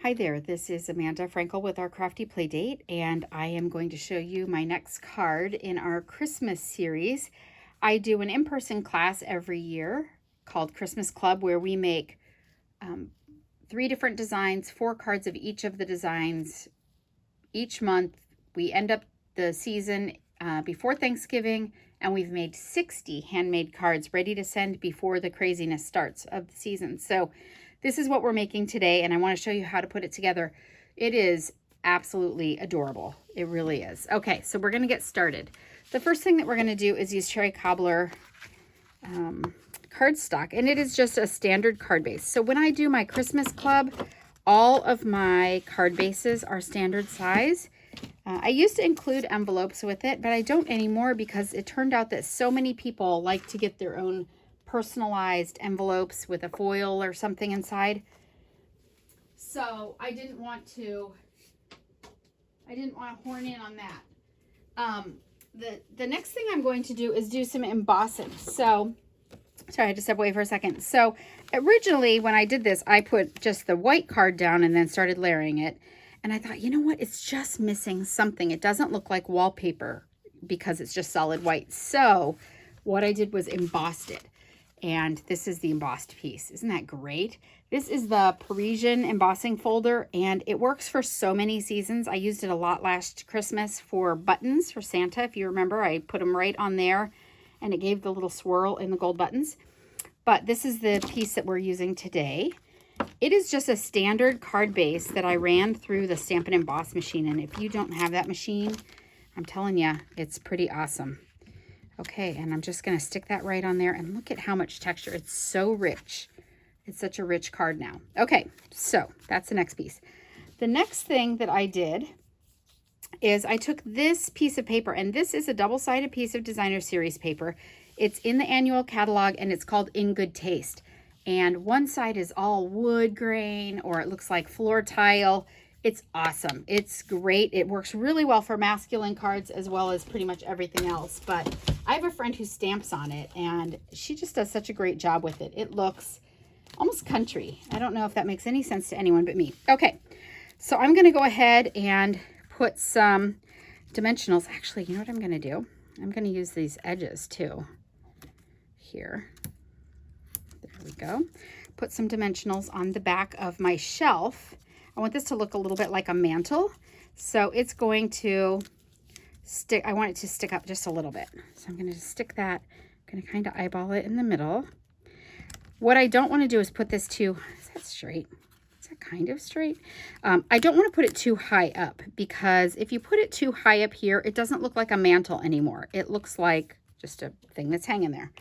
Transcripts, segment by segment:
Hi there, this is Amanda Frankel with our Crafty Playdate, and I am going to show you my next card in our Christmas series. I do an in-person class every year called Christmas Club, where we make 3 different designs, 4 cards of each of the designs each month. We end up the season before Thanksgiving, and we've made 60 handmade cards ready to send before the craziness starts of the season. So this is what we're making today, and I want to show you how to put it together. It is absolutely adorable. It really is. Okay, so we're going to get started. The first thing that we're going to do is use Cherry Cobbler cardstock, and it is just a standard card base. So when I do my Christmas club, all of my card bases are standard size. I used to include envelopes with it, but I don't anymore because it turned out that so many people like to get their own personalized envelopes with a foil or something inside. So I didn't want to horn in on that. The next thing I'm going to do is do some embossing. So, sorry, I had to step away for a second. So originally when I did this, I put just the white card down and then started layering it. And I thought, you know what? It's just missing something. It doesn't look like wallpaper because it's just solid white. So what I did was embossed it. And this is the embossed piece. Isn't that great? This is the Parisian embossing folder, and it works for so many seasons. I used it a lot last Christmas for buttons for Santa. If you remember, I put them right on there, and it gave the little swirl in the gold buttons. But this is the piece that we're using today. It is just a standard card base that I ran through the Stampin' Emboss machine, and if you don't have that machine, I'm telling you, it's pretty awesome. Okay, and I'm just going to stick that right on there, and look at how much texture. It's so rich. It's such a rich card now. Okay, so that's the next piece. The next thing that I did is I took this piece of paper, and this is a double-sided piece of designer series paper. It's in the annual catalog, and it's called In Good Taste. And one side is all wood grain, or it looks like floor tile. It's awesome. It's great. It works really well for masculine cards as well as pretty much everything else. But I have a friend who stamps on it, and she just does such a great job with it. It looks almost country. I don't know if that makes any sense to anyone but me. Okay, so I'm going to go ahead and put some dimensionals. Actually, you know what I'm going to do? I'm going to use these edges too. Here. There we go. Put some dimensionals on the back of my shelf. I want this to look a little bit like a mantle. So it's going to stick. I want it to stick up just a little bit. So I'm going to stick that. I'm going to kind of eyeball it in the middle. What I don't want to do is put this too, is that straight? Is that kind of straight? I don't want to put it too high up, because if you put it too high up here, it doesn't look like a mantle anymore. It looks like just a thing that's hanging there.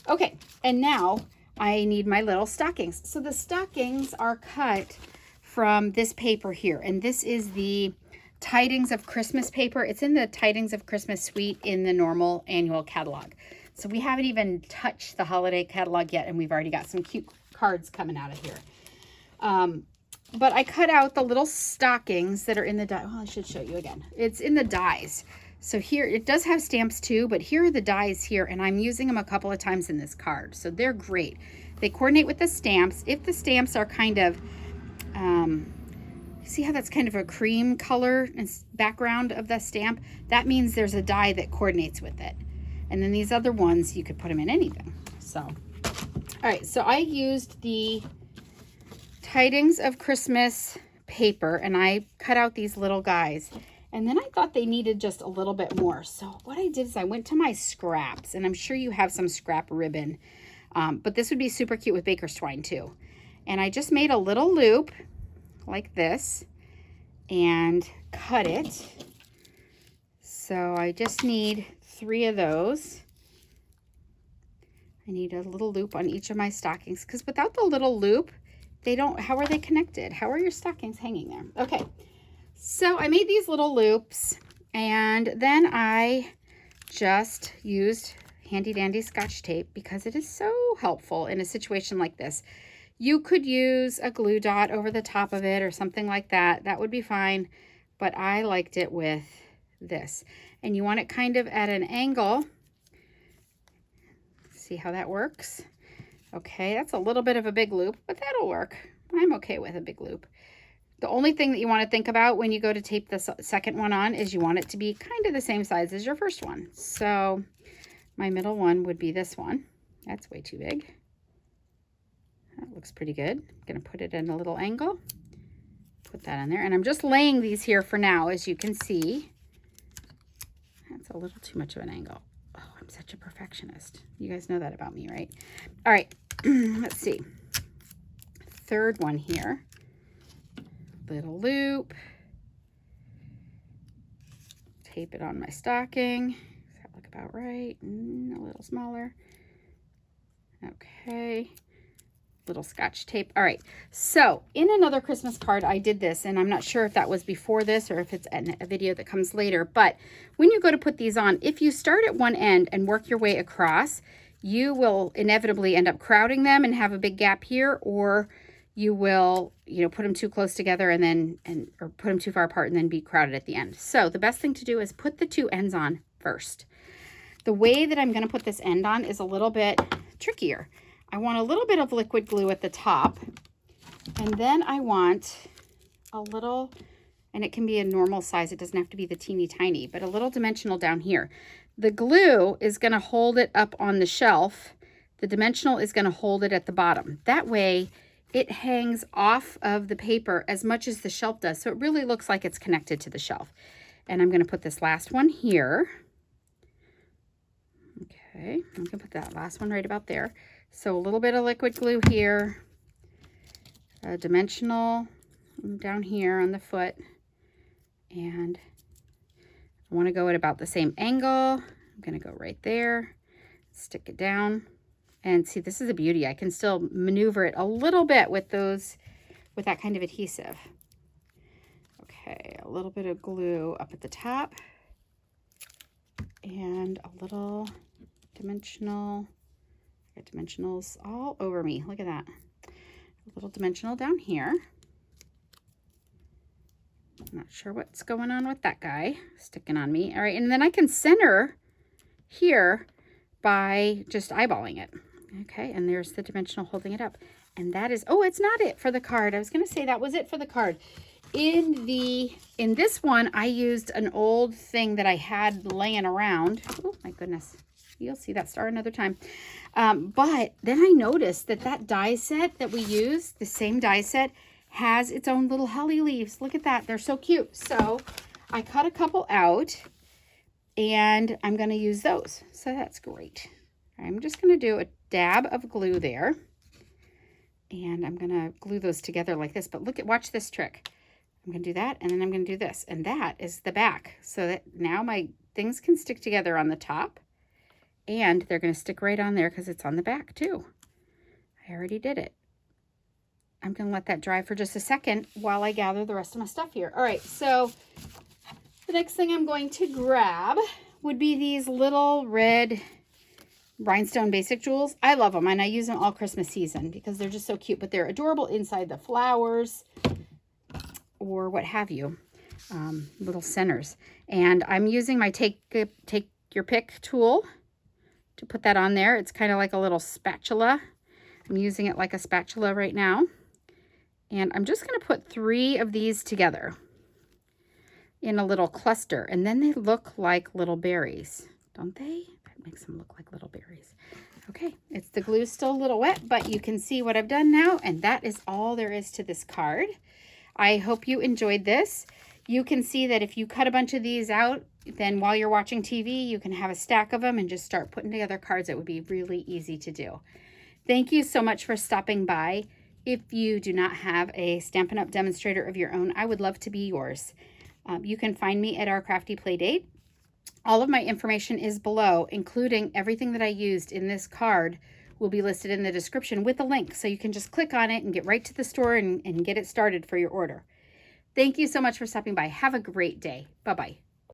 Okay, and now I need my little stockings. So the stockings are cut from this paper here, and this is the Tidings of Christmas paper. It's in the Tidings of Christmas suite in the normal annual catalog. So we haven't even touched the holiday catalog yet, and we've already got some cute cards coming out of here. But I cut out the little stockings that are in the die. Well, I should show you again. It's in the dies. So here, it does have stamps too, but here are the dies here, and I'm using them a couple of times in this card. So they're great. They coordinate with the stamps. If the stamps are kind of, see how that's kind of a cream color and background of the stamp? That means there's a die that coordinates with it. And then these other ones, you could put them in anything. So, all right, so I used the Tidings of Christmas paper, and I cut out these little guys. And then I thought they needed just a little bit more. So what I did is I went to my scraps, and I'm sure you have some scrap ribbon, but this would be super cute with baker's twine too. And I just made a little loop like this and cut it. So I just need 3 of those. I need a little loop on each of my stockings, because without the little loop, they don't, how are they connected? How are your stockings hanging there? Okay, so I made these little loops, and then I just used handy dandy Scotch tape because it is so helpful in a situation like this. You could use a glue dot over the top of it or something like that. That would be fine, but I liked it with this. And you want it kind of at an angle. See how that works? Okay, that's a little bit of a big loop, but that'll work. I'm okay with a big loop. The only thing that you want to think about when you go to tape the second one on is you want it to be kind of the same size as your first one. So my middle one would be this one. That's way too big. That looks pretty good. I'm going to put it in a little angle. Put that on there. And I'm just laying these here for now, as you can see. That's a little too much of an angle. Oh, I'm such a perfectionist. You guys know that about me, right? All right, let's see. Third one here. Little loop. Tape it on my stocking. Does that look about right? A little smaller. Okay. Little Scotch tape. All right. So in another Christmas card, I did this, and I'm not sure if that was before this or if it's a video that comes later, but when you go to put these on, if you start at one end and work your way across, you will inevitably end up crowding them and have a big gap here, or you will, put them too close together or put them too far apart and then be crowded at the end. So the best thing to do is put the two ends on first. The way that I'm going to put this end on is a little bit trickier. I want a little bit of liquid glue at the top, and then I want a little, and it can be a normal size. It doesn't have to be the teeny tiny, but a little dimensional down here. The glue is going to hold it up on the shelf. The dimensional is going to hold it at the bottom. That way it hangs off of the paper as much as the shelf does. So it really looks like it's connected to the shelf. And I'm going to put this last one here. Okay, I'm going to put that last one right about there. So a little bit of liquid glue here, a dimensional down here on the foot, and I want to go at about the same angle. I'm going to go right there, stick it down, and see, this is a beauty. I can still maneuver it a little bit with that kind of adhesive. Okay, a little bit of glue up at the top, and a little dimensional. Got dimensionals all over me. Look at that. A little dimensional down here. I'm not sure what's going on with that guy sticking on me. All right, and then I can center here by just eyeballing it. Okay, and there's the dimensional holding it up. And that is, oh, it's not it for the card. I was going to say that was it for the card. In this one, I used an old thing that I had laying around. Oh, my goodness. You'll see that star another time. But then I noticed that die set that we use, the same die set, has its own little holly leaves. Look at that. They're so cute. So I cut a couple out, and I'm going to use those. So that's great. I'm just going to do a dab of glue there. And I'm going to glue those together like this. But watch this trick. I'm going to do that, and then I'm going to do this. And that is the back. So that now my things can stick together on the top. And they're going to stick right on there because it's on the back too. I already did it. I'm going to let that dry for just a second while I gather the rest of my stuff here. All right, so the next thing I'm going to grab would be these little red rhinestone basic jewels. I love them, and I use them all Christmas season because they're just so cute, but they're adorable inside the flowers or what have you, little centers. And I'm using my take your pick tool to put that on there. It's kind of like a little spatula. I'm using it like a spatula right now. And I'm just going to put 3 of these together in a little cluster. And then they look like little berries, don't they? That makes them look like little berries. Okay, the glue's still a little wet, but you can see what I've done now. And that is all there is to this card. I hope you enjoyed this. You can see that if you cut a bunch of these out, then while you're watching TV, you can have a stack of them and just start putting together cards. It would be really easy to do. Thank you so much for stopping by. If you do not have a Stampin' Up! Demonstrator of your own, I would love to be yours. You can find me at Our Crafty Playdate. All of my information is below, including everything that I used in this card will be listed in the description with a link. So you can just click on it and get right to the store and get it started for your order. Thank you so much for stopping by. Have a great day. Bye-bye.